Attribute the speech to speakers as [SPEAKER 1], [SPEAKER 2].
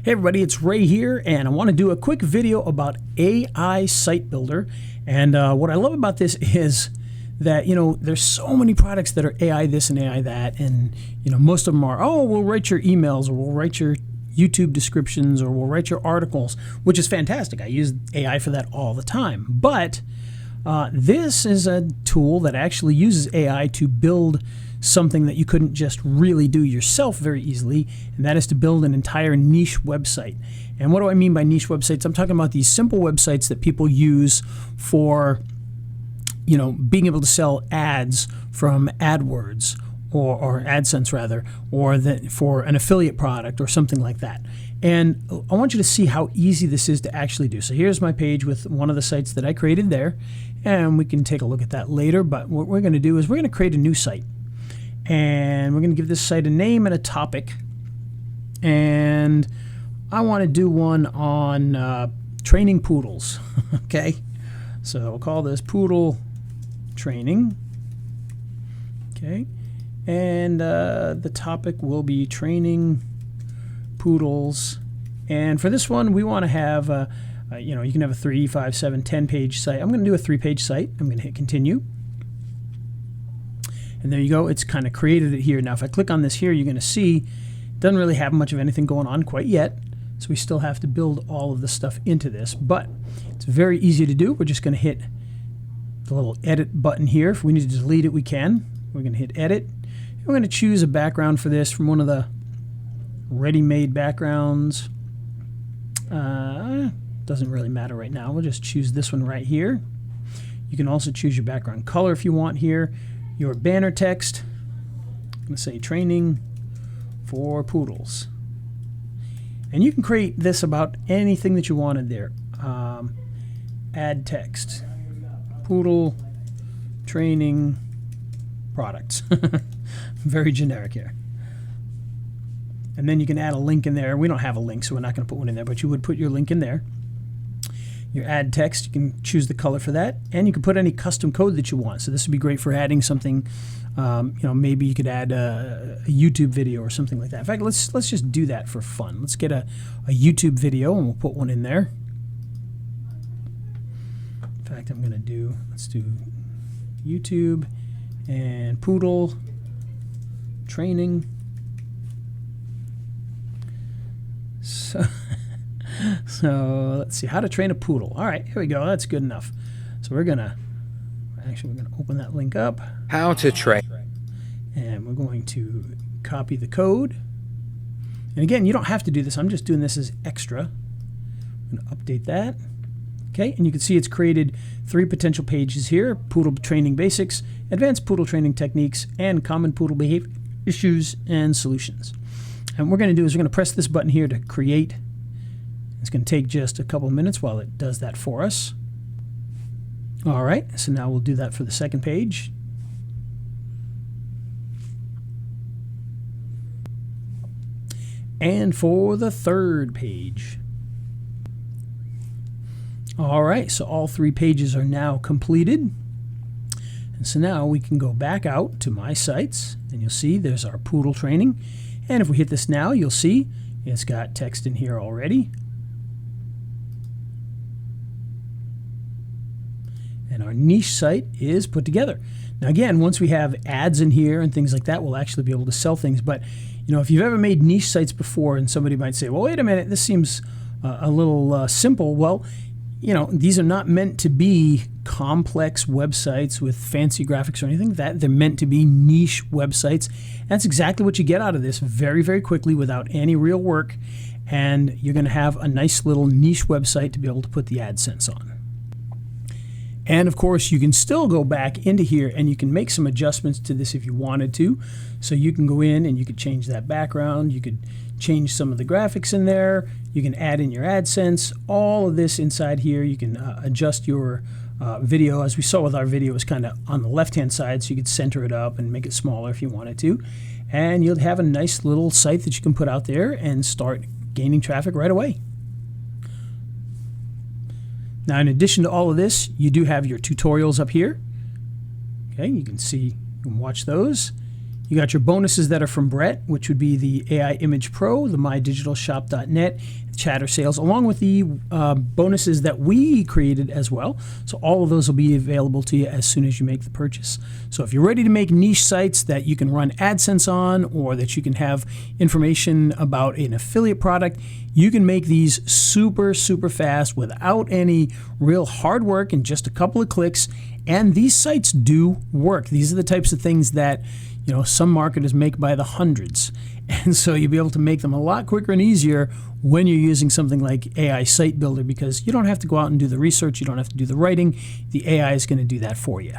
[SPEAKER 1] Hey everybody, it's Ray here, and I want to do a quick video about AI Site Builder. And what I love about this is that, there's so many products that are AI this and AI that, and, most of them are, oh, we'll write your emails, or we'll write your YouTube descriptions, or we'll write your articles, which is fantastic. I use AI for that all the time. But this is a tool that actually uses AI to build something that you couldn't just really do yourself very easily, and that is to build an entire niche website. And what do I mean by niche websites? I'm talking about these simple websites that people use for, being able to sell ads from AdWords or AdSense rather, or for an affiliate product or something like that. And I want you to see how easy this is to actually do. So here's my page with one of the sites that I created there, and we can take a look at that later. But what we're going to do is we're going to create a new site. And we're going to give this site a name and a topic. And I want to do one on training poodles. Okay, so we'll call this poodle training. Okay, and the topic will be training poodles. And for this one, we want to have, you can have a 3, 5, 7, 10 page site. I'm going to do a 3-page site. I'm going to hit continue. And there you go, it's kind of created it here. Now if I click on this here, you're going to see it doesn't really have much of anything going on quite yet. So we still have to build all of the stuff into this, but it's very easy to do. We're just going to hit the little edit button here. If we need to delete it, we can. We're going to hit edit. And we're going to choose a background for this from one of the ready-made backgrounds. Doesn't really matter right now. We'll just choose this one right here. You can also choose your background color if you want here. Your banner text, I'm going to say training for poodles. And you can create this about anything that you wanted there. Add text, poodle training products. Very generic here. And then you can add a link in there. We don't have a link, so we're not going to put one in there, but you would put your link in there. Your add text, you can choose the color for that, and you can put any custom code that you want. So this would be great for adding something, maybe you could add a YouTube video or something like that. In fact, let's just do that for fun. Let's get a YouTube video, and we'll put one in there. In fact, let's do YouTube and poodle training. So let's see, how to train a poodle. All right, here we go. That's good enough. So we're gonna open that link up.
[SPEAKER 2] How to train.
[SPEAKER 1] And we're going to copy the code. And again, you don't have to do this. I'm just doing this as extra. I'm gonna update that. Okay, and you can see it's created 3 potential pages here: poodle training basics, advanced poodle training techniques, and common poodle behavior issues and solutions. And what we're gonna do is we're gonna press this button here to create. It's going to take just a couple minutes while it does that for us. All right, so now we'll do that for the second page. And for the third page. All right, so all 3 pages are now completed. And so now we can go back out to My Sites, and you'll see there's our poodle training. And if we hit this now, you'll see it's got text in here already. And our niche site is put together. Now again, once we have ads in here and things like that, we'll actually be able to sell things. But if you've ever made niche sites before, and somebody might say, well, wait a minute, this seems a little simple. Well, these are not meant to be complex websites with fancy graphics or anything like that. They're meant to be niche websites. That's exactly what you get out of this very, very quickly without any real work. And you're going to have a nice little niche website to be able to put the AdSense on. And of course, you can still go back into here and you can make some adjustments to this if you wanted to. So you can go in and you could change that background. You could change some of the graphics in there. You can add in your AdSense. All of this inside here. You can adjust your video. As we saw with our video, is kind of on the left-hand side, so you could center it up and make it smaller if you wanted to. And you'll have a nice little site that you can put out there and start gaining traffic right away. Now, in addition to all of this, you do have your tutorials up here. Okay, you can see, you can watch those. You You got your bonuses that are from Brett, which would be the AI Image Pro, the mydigitalshop.net, chatter sales, along with the bonuses that we created as well. So all of those will be available to you as soon as you make the purchase. So if you're ready to make niche sites that you can run AdSense on, or that you can have information about an affiliate product, you can make these super, super fast without any real hard work in just a couple of clicks. And these sites do work. These are the types of things that, you know, some marketers make by the hundreds. And so you'll be able to make them a lot quicker and easier when you're using something like AI Site Builder, because you don't have to go out and do the research. You don't have to do the writing. The AI is going to do that for you.